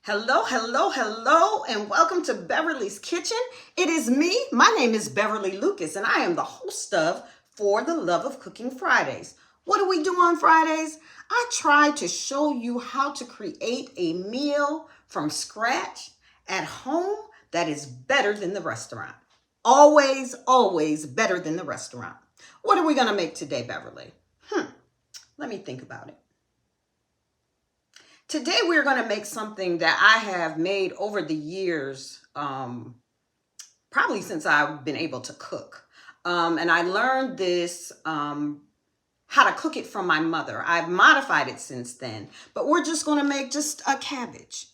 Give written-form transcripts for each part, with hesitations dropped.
Hello, hello, hello, and welcome to Beverly's Kitchen. It is me. My name is Beverly Lucas, and I am the host of For the Love of Cooking Fridays. What do we do on Fridays? I try to show you how to create a meal from scratch at home that is better than the restaurant. Always, always better than the restaurant. What are we going to make today, Beverly? Let me think about it. Today we're going to make something that I have made over the years, probably since I've been able to cook. And I learned this, how to cook it from my mother. I've modified it since then, but we're just going to make just a cabbage.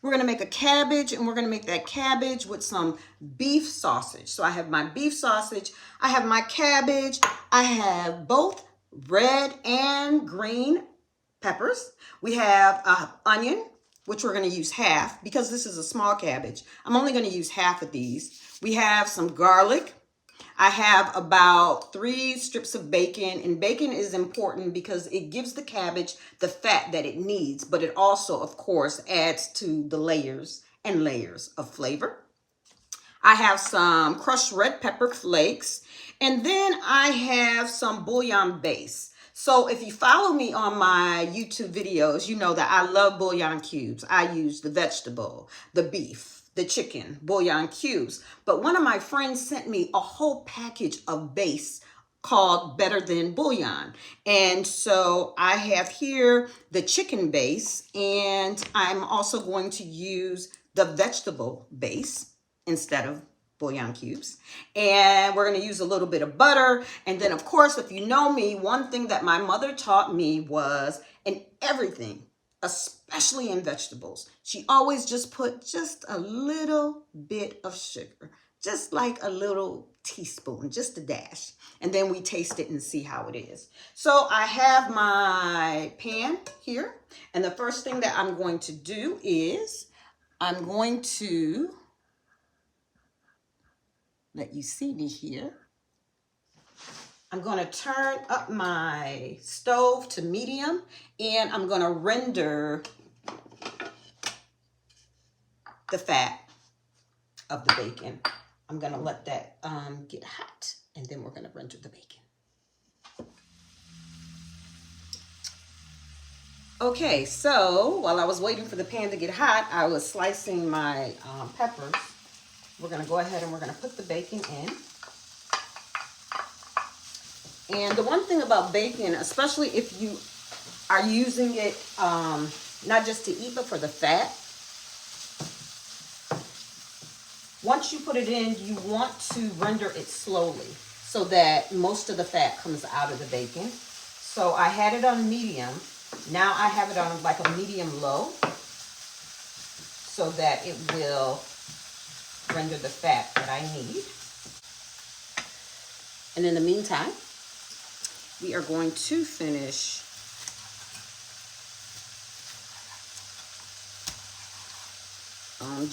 We're going to make a cabbage, and we're going to make that cabbage with some beef sausage. So I have my beef sausage, I have my cabbage, I have both red and green peppers. We have onion, which we're going to use half because this is a small cabbage. I'm only going to use half of these. We have some garlic. I have about 3 strips of bacon, and bacon is important because it gives the cabbage the fat that it needs, but it also, of course, adds to the layers and layers of flavor. I have some crushed red pepper flakes, and then I have some bouillon base. So if you follow me on my YouTube videos, you know that I love bouillon cubes. I use the vegetable, the beef, the chicken, bouillon cubes. But one of my friends sent me a whole package of base called Better Than Bouillon. And so I have here the chicken base, and I'm also going to use the vegetable base instead of bouillon cubes. And we're going to use a little bit of butter. And then, of course, if you know me, one thing that my mother taught me was in everything, especially in vegetables, she always just put just a little bit of sugar, just like a little teaspoon, just a dash. And then we taste it and see how it is. So I have my pan here. And the first thing that I'm going to do is I'm going to let you see me here. I'm going to turn up my stove to medium, and I'm going to render the fat of the bacon. I'm going to let that get hot, and then we're going to render the bacon. Okay, so while I was waiting for the pan to get hot, I was slicing my peppers. We're going to go ahead and we're going to put the bacon in. And the one thing about bacon, especially if you are using it not just to eat, but for the fat, once you put it in, you want to render it slowly so that most of the fat comes out of the bacon. So I had it on medium. Now I have it on like a medium low so that it will render the fat that I need. And in the meantime, we are going to finish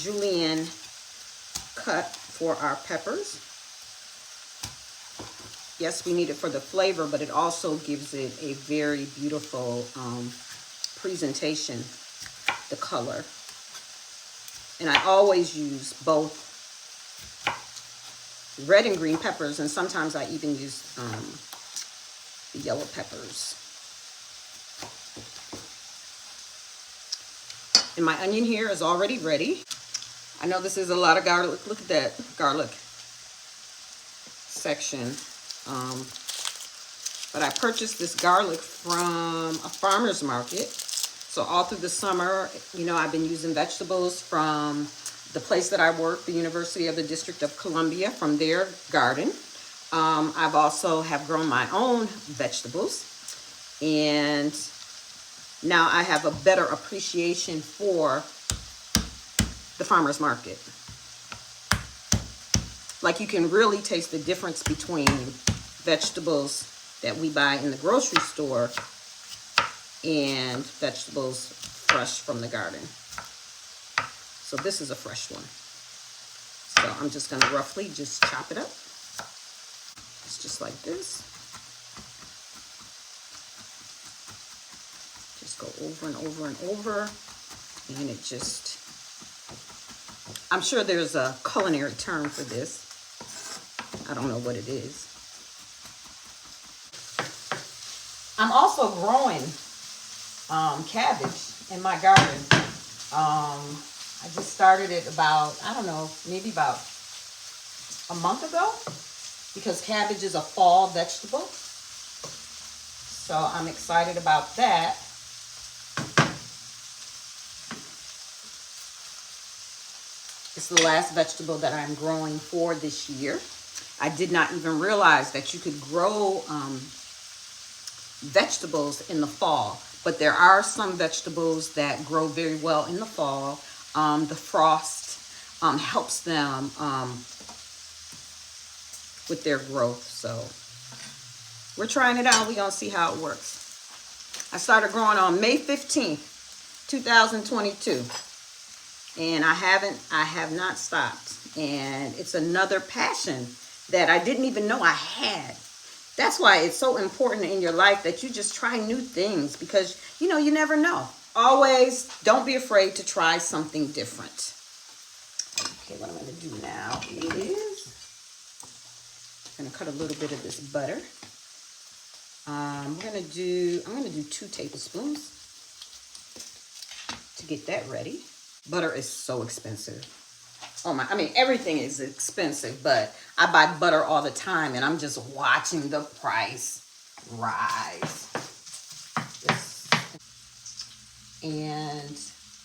julienne cut for our peppers. Yes, we need it for the flavor, but it also gives it a very beautiful presentation, the color. And I always use both red and green peppers, and sometimes I even use the yellow peppers. And my onion here is already ready. I know this is a lot of garlic. Look at that garlic section. But I purchased this garlic from a farmer's market. So all through the summer, you know, I've been using vegetables from the place that I work, the University of the District of Columbia, from their garden. I've also have grown my own vegetables, and now I have a better appreciation for the farmer's market. Like, you can really taste the difference between vegetables that we buy in the grocery store and vegetables fresh from the garden. So this is a fresh one. So I'm just going to roughly just chop it up. It's just like this. Just go over and over and over, and it just I'm sure there's a culinary term for this. I don't know what it is. I'm also growing cabbage in my garden. I just started it about, I don't know, maybe about a month ago, because cabbage is a fall vegetable. So I'm excited about that. It's the last vegetable that I'm growing for this year. I did not even realize that you could grow vegetables in the fall, but there are some vegetables that grow very well in the fall. The frost helps them with their growth. So we're trying it out. We're gonna see how it works. I started growing on May 15th, 2022. And I have not stopped. And it's another passion that I didn't even know I had. That's why it's so important in your life that you just try new things, because you know, you never know. Always don't be afraid to try something different. Okay, what I'm gonna do now is I'm gonna cut a little bit of this butter. I'm gonna do 2 tablespoons to get that ready. Butter is so expensive. Oh my, I mean, everything is expensive, but I buy butter all the time and I'm just watching the price rise. And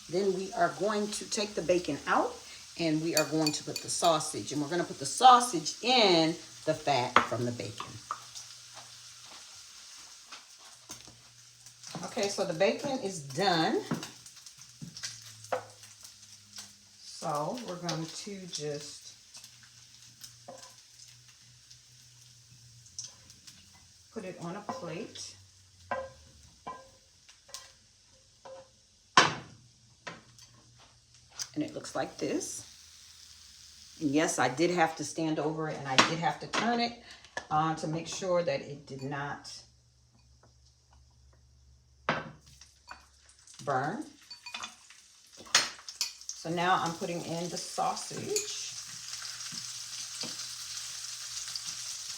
then we are going to take the bacon out and we are going to put the sausage, and we're going to put the sausage in the fat from the bacon. Okay, so the bacon is done. So we're going to just put it on a plate. And it looks like this. And yes, I did have to stand over it and I did have to turn it to make sure that it did not burn. So now I'm putting in the sausage,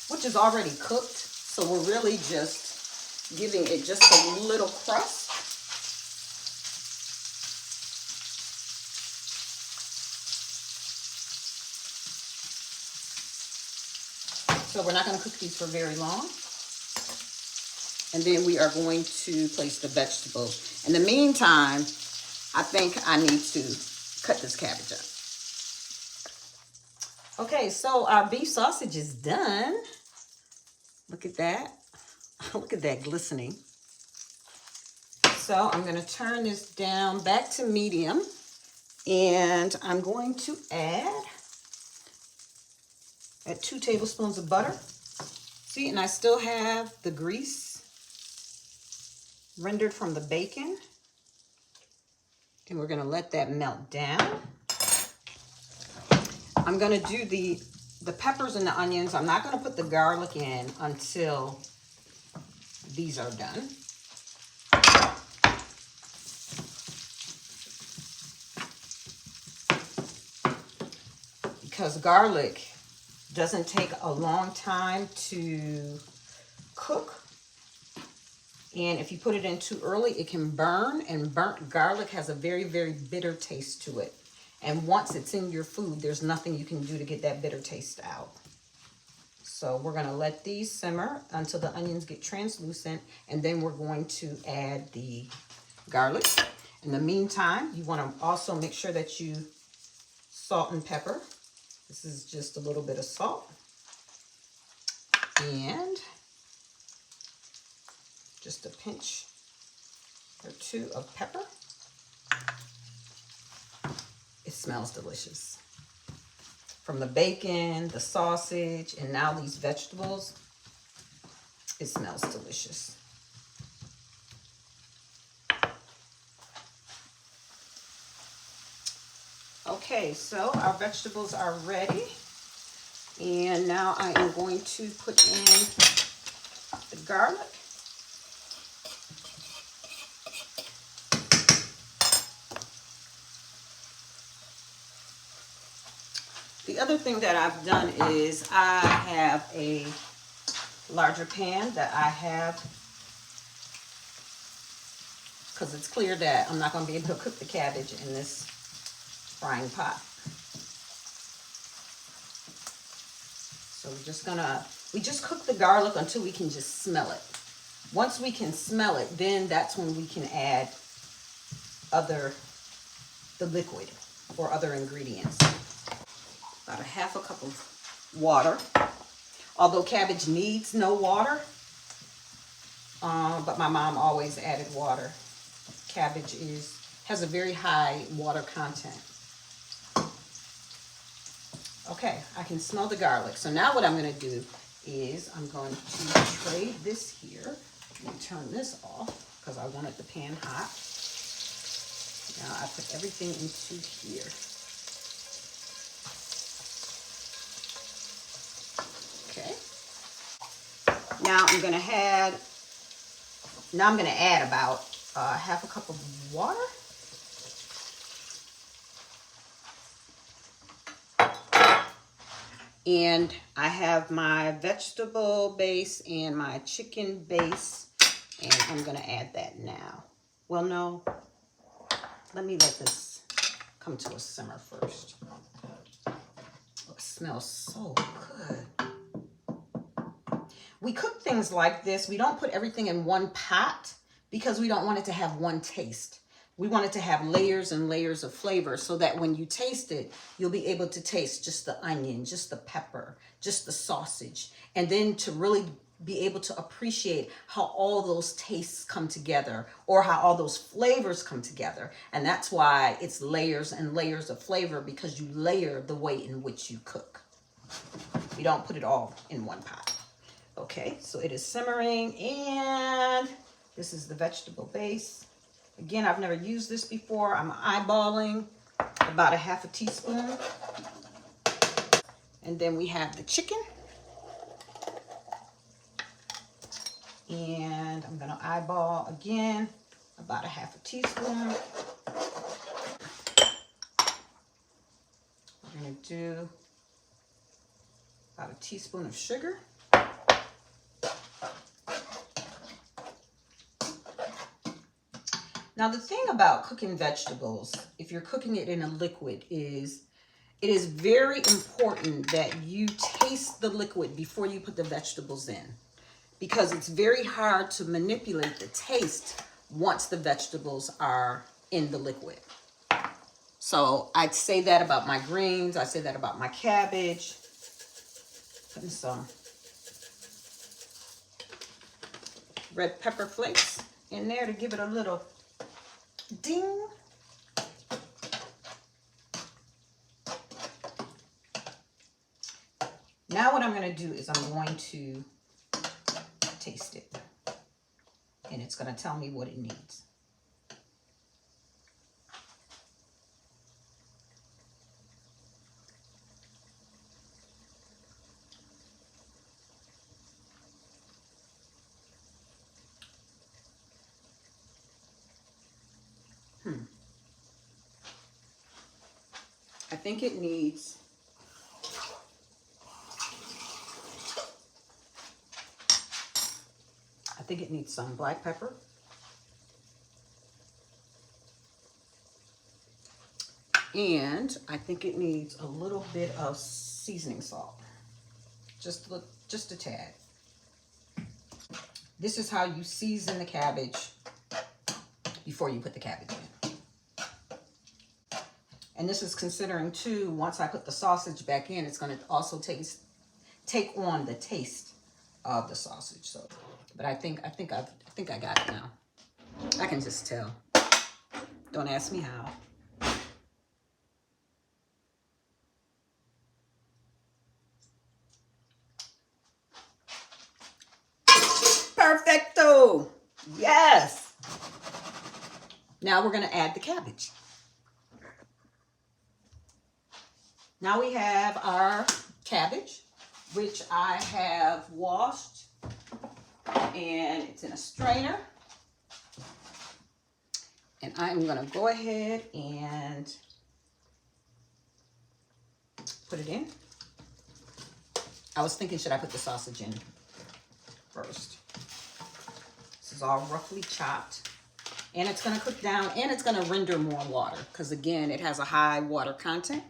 which is already cooked. So we're really just giving it just a little crust. So we're not going to cook these for very long. And then we are going to place the vegetables. In the meantime, I think I need to cut this cabbage up. Okay, so our beef sausage is done. Look at that. Look at that glistening. So I'm going to turn this down back to medium. And I'm going to add 2 tablespoons of butter. See, and I still have the grease rendered from the bacon. And we're going to let that melt down. I'm going to do the peppers and the onions. I'm not going to put the garlic in until these are done. Because garlic doesn't take a long time to cook. And if you put it in too early, it can burn, and burnt garlic has a very, very bitter taste to it. And once it's in your food, there's nothing you can do to get that bitter taste out. So we're going to let these simmer until the onions get translucent, and then we're going to add the garlic. In the meantime, you want to also make sure that you salt and pepper. This is just a little bit of salt. And just a pinch or 2 of pepper. It smells delicious. From the bacon, the sausage, and now these vegetables, it smells delicious. Okay, so our vegetables are ready. And now I am going to put in the garlic. The other thing that I've done is I have a larger pan that I have, because it's clear that I'm not going to be able to cook the cabbage in this frying pot. So we just cook the garlic until we can just smell it. Once we can smell it, then that's when we can add the liquid or other ingredients. About a half a cup of water. Although cabbage needs no water, but my mom always added water. Cabbage has a very high water content. Okay, I can smell the garlic. So now what I'm going to do is I'm going to tray this here. Let me turn this off because I wanted the pan hot. Now I put everything into here. Okay. Now I'm going to add about half a cup of water. And I have my vegetable base and my chicken base, and I'm going to add that now. Well, no, let me let this come to a simmer first. Oh, it smells so good. We cook things like this. We don't put everything in one pot because we don't want it to have one taste. We want it to have layers and layers of flavor so that when you taste it, you'll be able to taste just the onion, just the pepper, just the sausage. And then to really be able to appreciate how all those tastes come together or how all those flavors come together. And that's why it's layers and layers of flavor, because you layer the way in which you cook. You don't put it all in one pot. Okay, so it is simmering, and this is the vegetable base. Again, I've never used this before. I'm eyeballing about a half a teaspoon. And then we have the chicken. And I'm gonna eyeball again about a half a teaspoon. We're gonna do about a teaspoon of sugar. Now, the thing about cooking vegetables, if you're cooking it in a liquid, is it is very important that you taste the liquid before you put the vegetables in, because it's very hard to manipulate the taste once the vegetables are in the liquid. So I'd say that about my greens. I say that about my cabbage. Putting some red pepper flakes in there to give it a little ding. Now what I'm going to do is I'm going to taste it, and it's going to tell me what it needs. I think it needs some black pepper. And I think it needs a little bit of seasoning salt. Just a tad. This is how you season the cabbage before you put the cabbage in. And this is considering too, once I put the sausage back in, it's going to also take on the taste of the sausage. So, but I think I got it now. I can just tell. Don't ask me how. Perfecto. Yes. Now we're going to add the cabbage. Now we have our cabbage, which I have washed, and it's in a strainer. And I'm going to go ahead and put it in. I was thinking, should I put the sausage in first? This is all roughly chopped. And it's going to cook down, and it's going to render more water because, again, it has a high water content.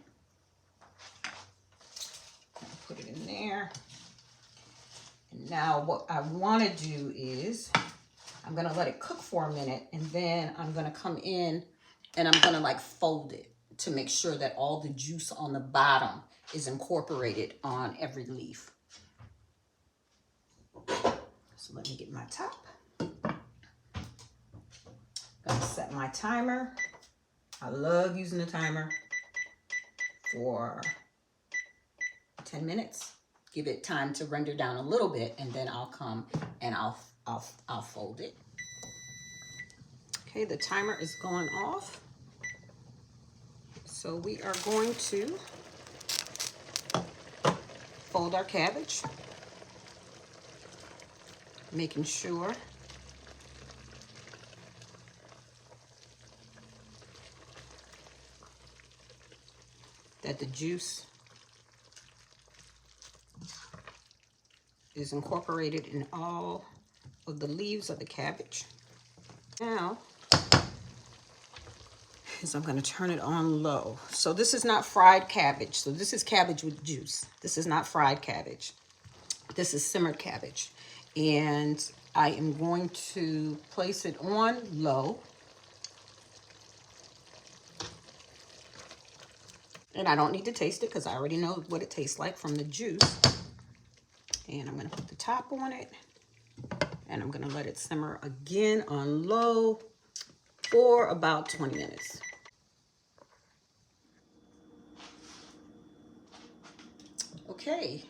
Put it in there. And now what I want to do is I'm going to let it cook for a minute, and then I'm going to come in and I'm going to like fold it to make sure that all the juice on the bottom is incorporated on every leaf. So let me get my top. Gonna set my timer. I love using the timer for 10 minutes. Give it time to render down a little bit, and then I'll come and I'll fold it. Okay, the timer is going off. So we are going to fold our cabbage, making sure that the juice is incorporated in all of the leaves of the cabbage. Now, I'm going to turn it on low. So this is not fried cabbage. So this is cabbage with juice. This is not fried cabbage. This is simmered cabbage. And I am going to place it on low. And I don't need to taste it because I already know what it tastes like from the juice. And I'm going to put the top on it. And I'm going to let it simmer again on low for about 20 minutes. Okay.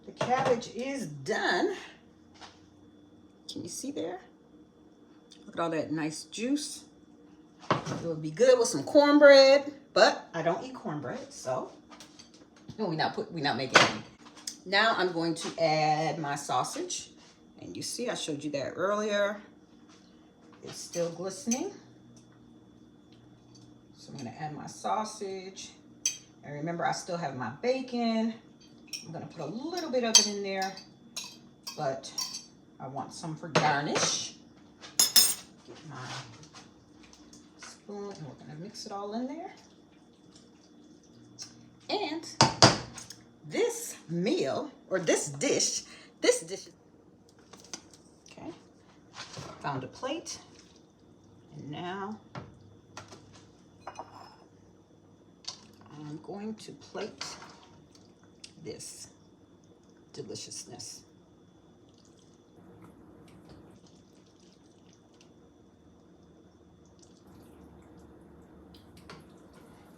The cabbage is done. Can you see there? Look at all that nice juice. It would be good with some cornbread, but I don't eat cornbread, so no, we're not making any. Now I'm going to add my sausage, and you see I showed you that earlier. It's still glistening, so I'm going to add my sausage, and remember I still have my bacon. I'm going to put a little bit of it in there, but I want some for garnish. Get my spoon, and we're going to mix it all in there. And this meal, or this dish, okay, found a plate, and now I'm going to plate this deliciousness.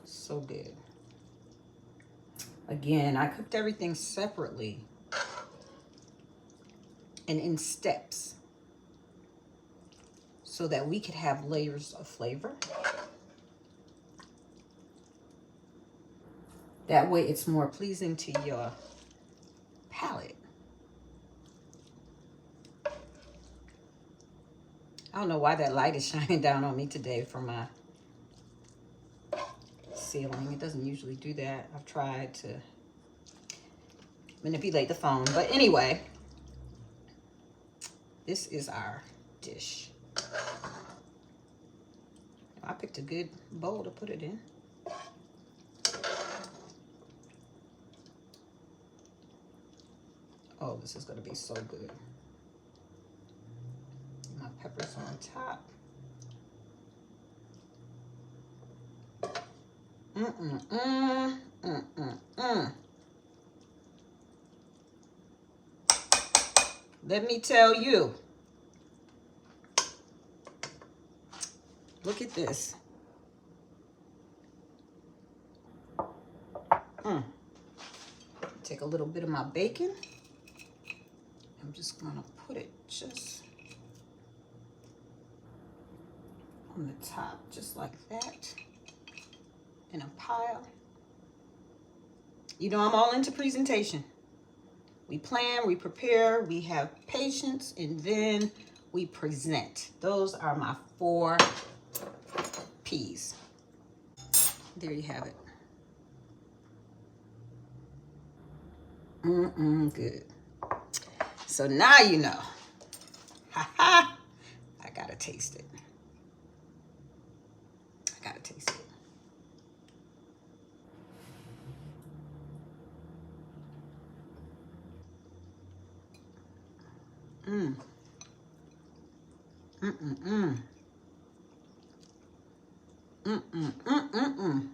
So good. Again, I cooked everything separately and in steps so that we could have layers of flavor. That way it's more pleasing to your palate. I don't know why that light is shining down on me today from my ceiling. It doesn't usually do that. I've tried to manipulate the phone. But anyway, this is our dish. I picked a good bowl to put it in. Oh, this is going to be so good. My peppers on top. Let me tell you. Look at this. Take a little bit of my bacon. I'm just going to put it just on the top, just like that, in a pile. You know, I'm all into presentation. We plan, we prepare, we have patience, and then we present. Those are my 4 P's. There you have it. Good. So now you know. Ha ha. I gotta taste it. I gotta taste it. Mm. Mm-mm-mm. Mm-mm-mm-mm-mm.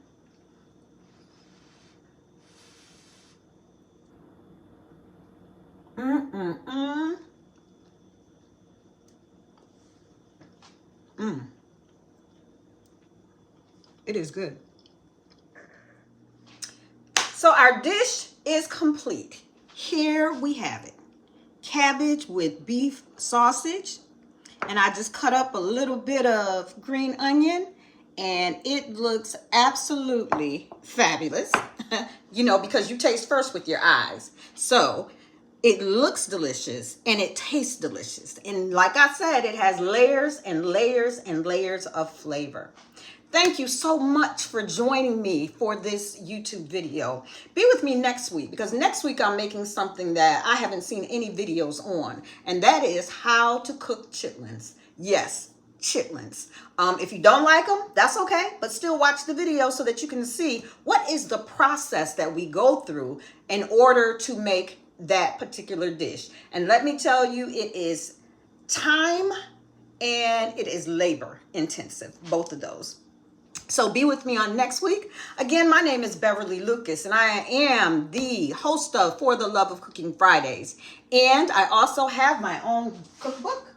Mm-mm-mm. Mm. It is good. So our dish is complete. Here we have it. Cabbage with beef sausage. And I just cut up a little bit of green onion, and it looks absolutely fabulous. You know, because you taste first with your eyes. So it looks delicious and it tastes delicious. And like I said, it has layers and layers and layers of flavor. Thank you so much for joining me for this YouTube video. Be with me next week, because next week I'm making something that I haven't seen any videos on, and that is how to cook chitlins. Yes, chitlins. If you don't like them, that's okay, but still watch the video so that you can see what is the process that we go through in order to make that particular dish. And let me tell you, it is time and it is labor intensive, both of those. So be with me on next week. Again, my name is Beverly Lucas, and I am the host of For the Love of Cooking Fridays. And I also have my own cookbook.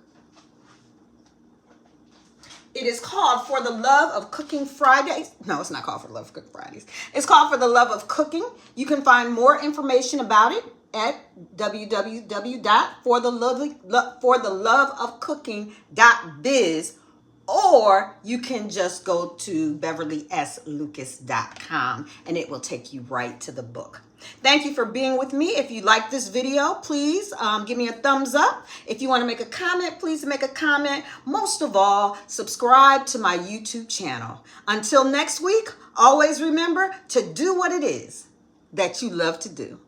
It is called For the Love of Cooking Fridays. No, it's not called For the Love of Cooking Fridays. It's called For the Love of Cooking. You can find more information about it at www.fortheloveofcooking.biz, or you can just go to beverlyslucas.com and it will take you right to the book. Thank you for being with me. If you like this video, please give me a thumbs up. If you want to make a comment, please make a comment. Most of all, subscribe to my YouTube channel. Until next week, always remember to do what it is that you love to do.